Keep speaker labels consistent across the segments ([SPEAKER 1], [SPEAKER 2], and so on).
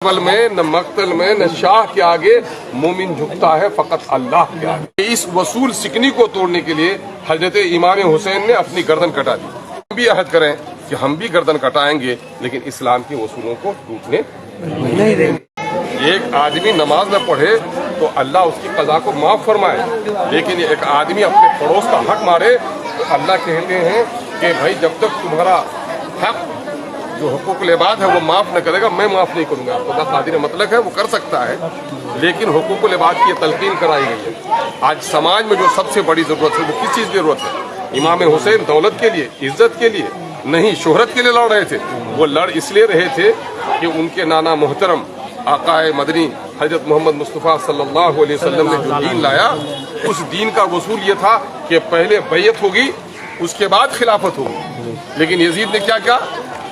[SPEAKER 1] करबल में न मक्तल में न शाह के आगे मोमिन झुकता है फकत अल्लाह के आगे। इस वसूल सिकनी को तोड़ने के लिए हजरत इमाम हुसैन ने अपनी गर्दन कटा दी। हम भी अहद करें कि हम भी गर्दन कटाएंगे लेकिन इस्लाम के वसूलों को टूटने नहीं देंगे। एक आदमी नमाज न पढ़े तो अल्लाह उसकी कज़ा को माफ फरमाए, लेकिन एक आदमी अपने पड़ोस का हक मारे तो अल्लाह कहते हैं कि भाई जब तक तुम्हारा हक जो हुकूकुल इबाद है वो माफ न करेगा मैं माफ नहीं करूंगा। खुदा कादिर मतलब है वो कर सकता है, लेकिन हुकूकुल इबाद की तलकीन कराई गई है। आज समाज में जो सबसे बड़ी जरूरत है वो किस चीज की जरूरत है? इमाम हुसैन दौलत के लिए, इज्जत के लिए नहीं, शोहरत के लिए लड़ रहे थे। वो लड़ इसलिए रहे थे कि उनके नाना मोहतरम आकाए मदनी हजरत मोहम्मद मुस्तफ़ा सल्लल्लाहु अलैहि वसल्लम ने जो दीन लाया, उस दीन का वसूल ये था कि पहले बैयत होगी उसके बाद खिलाफत होगी। लेकिन यजीद ने क्या किया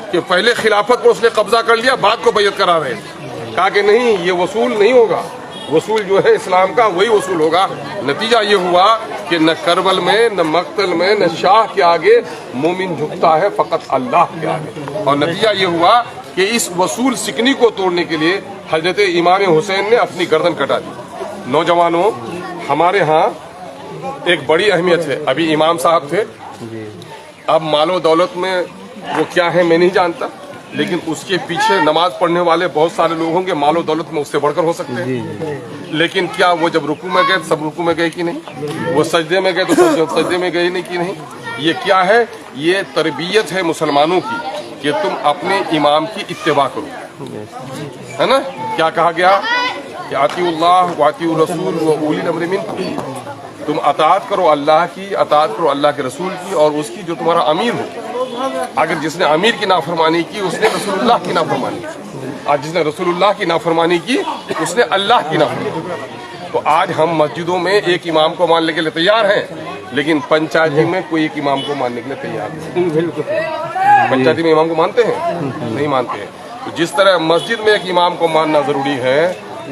[SPEAKER 1] कि पहले खिलाफत पर उसने कब्जा कर लिया, बाद को बैयत करा रहे थे। कहा कि नहीं, ये वसूल नहीं होगा, वसूल जो है इस्लाम का वही वसूल होगा। नतीजा ये हुआ कि न करबल में न मक्तल में न शाह के आगे मोमिन झुकता है फकत अल्लाह के आगे। और नतीजा ये हुआ कि इस वसूल सिकनी को तोड़ने के लिए हजरत इमाम हुसैन ने अपनी गर्दन कटा दी। नौजवानों, हमारे यहाँ एक बड़ी अहमियत है। अभी इमाम साहब थे, अब मालो दौलत में वो क्या है मैं नहीं जानता, लेकिन उसके पीछे नमाज पढ़ने वाले बहुत सारे लोग होंगे, मालो दौलत में उससे बढ़कर हो सकते हैं। लेकिन क्या वो जब रुकू में गए सब रुकू में गए कि नहीं? वो सजदे में गए तो सजदे में गए नहीं कि नहीं? ये क्या है? ये तरबियत है मुसलमानों की कि तुम अपने इमाम की इत्तिबा करो, है ना? क्या कहा गया कि आतिउल्लाह व आतिउर रसूल व उलिल अम्र मिनकुम। तुम अताअत करो अल्लाह की, अताअत करो अल्लाह के रसूल की और उसकी जो तुम्हारा अमीर हो। अगर जिसने अमीर की नाफरमानी की उसने रसूलुल्लाह की नाफरमानी की, आज जिसने रसूलुल्लाह की नाफरमानी की उसने अल्लाह की नाफरमानी। तो आज हम मस्जिदों में एक इमाम को मानने के लिए तैयार हैं, लेकिन पंचायती में कोई एक इमाम को मानने के लिए तैयार नहीं। पंचायती में इमाम को मानते हैं? नहीं मानते हैं। तो जिस तरह मस्जिद में एक इमाम को मानना जरूरी है,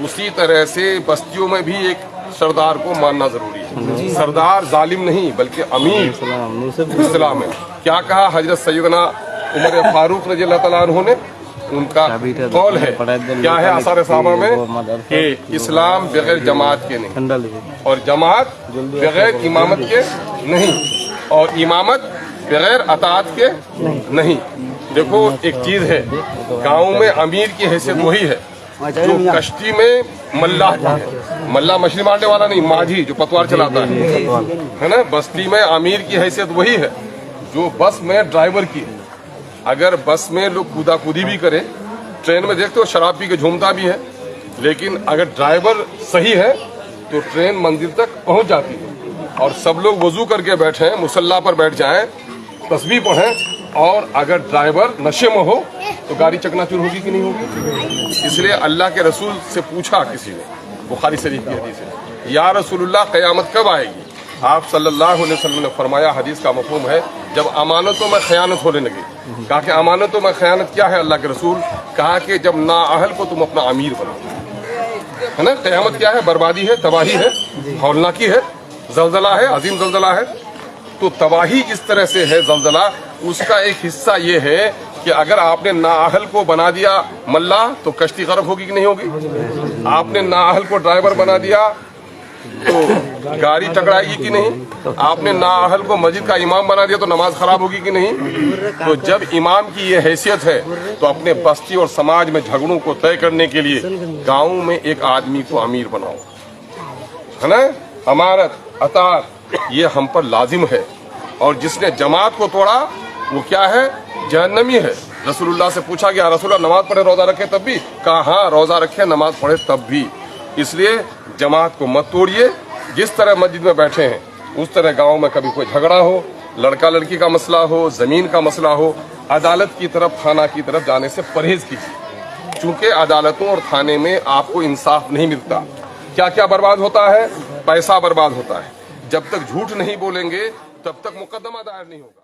[SPEAKER 1] उसी तरह से बस्तियों में भी एक सरदार को मानना जरूरी है। सरदार जालिम नहीं बल्कि अमीर इस्लाम है। क्या कहा हजरत सैयदना उमर फारूक रज़ियल्लाहु तआला अन्हु ने? उनका कौल है, क्या है आसार साहबा में कि इस्लाम बगैर जमात के नहीं और जमात बगैर इमामत के नहीं और इमामत बगैर अताअत के नहीं। देखो एक चीज है, गाँव में अमीर की हैसियत वही है जो कश्ती में मल्लाह है। मल्लाह मछली मारने वाला नहीं, माझी जो पतवार चलाता है ना? बस्ती में अमीर की हैसियत वही है जो बस में ड्राइवर की। अगर बस में लोग कूदा कूदी भी करे, ट्रेन में देखते हो शराब पी के झूमता भी है, लेकिन अगर ड्राइवर सही है तो ट्रेन मंजिल तक पहुंच जाती है। और सब लोग वजू करके बैठे, मुसल्ला पर बैठ जाएं, तस्बीह पढ़ें, और अगर ड्राइवर नशे में हो तो गाड़ी चकनाचूर होगी कि नहीं होगी? इसलिए अल्लाह के रसूल से पूछा किसी ने, बुखारी शरीफ की हदीस है, या रसूलुल्लाह क़यामत कब आएगी? आप सल्लल्लाहु अलैहि वसल्लम ने फरमाया, हदीस का मफ़हूम है जब अमानतों में खयानत होने लगी। कहा कि अमानतों में खयानत क्या है अल्लाह के रसूल? कहा कि जब नाअहल को तुम अपना अमीर बनाओ, है ना? क़यामत क्या है? बर्बादी है, तबाही है, हौलनाकी है, जलजला है, अजीम जलजला है। तो तबाही जिस तरह से है जलजला, उसका एक हिस्सा ये है कि अगर आपने नाअहल को बना दिया मल्लाह तो कश्ती गर्क होगी कि नहीं होगी? आपने नाअहल को ड्राइवर बना दिया तो गाड़ी टकराएगी कि नहीं? आपने नाअहल को मस्जिद का इमाम बना दिया तो नमाज खराब होगी कि नहीं? तो जब इमाम की ये हैसियत है तो अपने बस्ती और समाज में झगड़ों को तय करने के लिए गाँव में एक आदमी को अमीर बनाओ, है ना? अमारत अताअत ये हम पर लाजिम है। और जिसने जमात को तोड़ा वो क्या है? जहन्नमी है। रसूलुल्लाह से पूछा गया, रसूलुल्लाह नमाज पढ़े रोजा रखे तब भी? कहा हाँ, रोजा रखे नमाज पढ़े तब भी। इसलिए जमात को मत तोड़िए। जिस तरह मस्जिद में बैठे हैं उस तरह गांव में कभी कोई झगड़ा हो, लड़का लड़की का मसला हो, जमीन का मसला हो, अदालत की तरफ, थाना की तरफ जाने से परहेज कीजिए, क्योंकि अदालतों और थाने में आपको इंसाफ नहीं मिलता। क्या क्या बर्बाद होता है? पैसा बर्बाद होता है। जब तक झूठ नहीं बोलेंगे तब तक मुकदमा दायर नहीं होगा।